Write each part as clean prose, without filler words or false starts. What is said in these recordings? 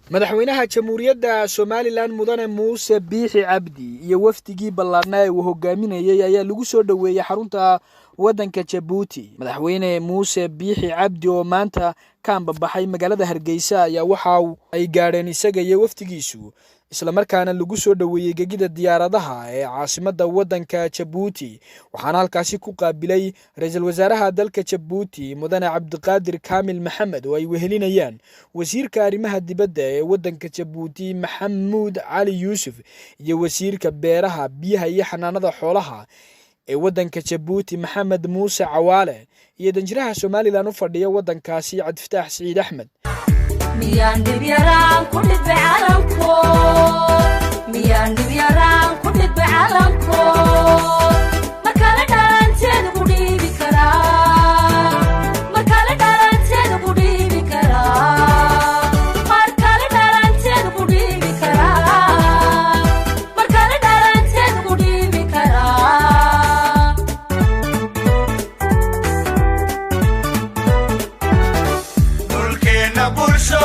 madaxweynaha jamhuuriyadda Somaliland mudane Muuse Biixi Cabdi iyo wafdigii ballaarnaa uu hogaaminayay ayaa lagu soo dhaweeyay xarunta wadanka Djibouti. madaxweyne Muuse Biixi Cabdi oo maanta ka baxay magaalada Hargeysa ayaa waxa ay gaareen isaga iyo wafdigiisu isla markaana lagu soo dhaweeyay gegida diyaaradaha ee caasimadda wadanka Djibouti. waxaana halkaasi ku qaabilay ra'iisul wasaaraha dalka Djibouti mudane Cabdiqaadir Kaamil Maxamed oo ay wehelinayaan wasiirka arrimaha dibadda ee wadanka Djibouti Maxamuud Cali Yuusuf iyo wasiirka beeraha, biyaha iyo xanaanada xoolaha ee wadanka Djibouti Maxamed Muuse Cawaale iyo danjiraha Somaliland u fadhiya wadankaasi Cabdifataax Saciid Axmed. miyaan dhibyaraan ku dhibay calanko miyaan dhibyaraan ku dhibay calanko markale dhalanteeda ku dhiibi karaa markale dhalanteeda ku dhiibi karaa markale dhalanteeda ku dhiibi karaa markale dhalanteeda ku dhiibi karaa dulkeena bulsho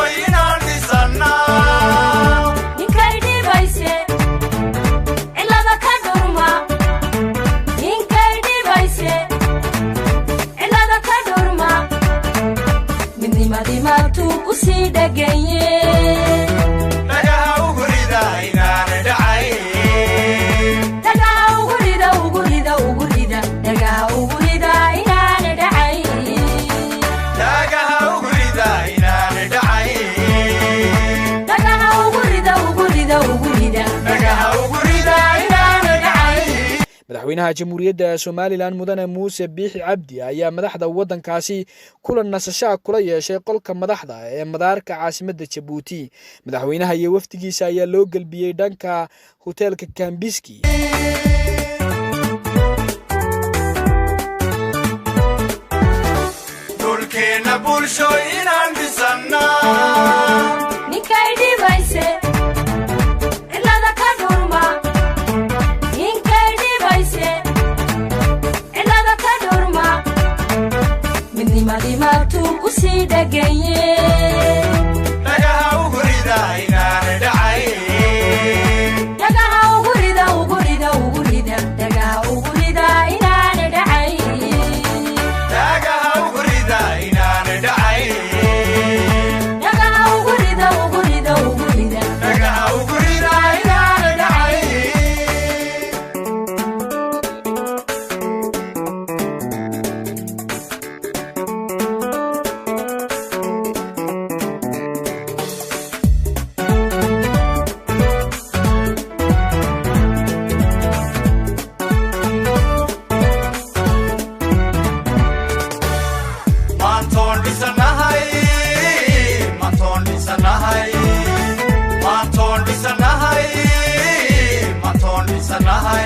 madaxweynaha jamhuuriyadda Somaliland mudane Muuse Biixi Cabdi ayaa madaxda wadankaasi kulan nasasho kula yeeshay qolka madaxda ee madaarka caasimadda Djibouti. madaxweynaha iyo wafdigiisa ayaa loo galbiyay dhanka hotelka Kambiski. dulkeena bulsho inaan dhisannaa ninkay dhibayse ilada ka dhurma ninkay dhibayse ilada ka dhurma midnimadii maabtuu ku sii dhagaye dhagaha ugu rida inaan dhacay dhagaha ugu rida ugu rida ugu rida dhagaha ugu rida inaan dhacay dhagaha ugu rida inaan dhacay dhagaha ugu rida ugu rida ugu rida dhagaha ugu rida inaan dhacay Sanahay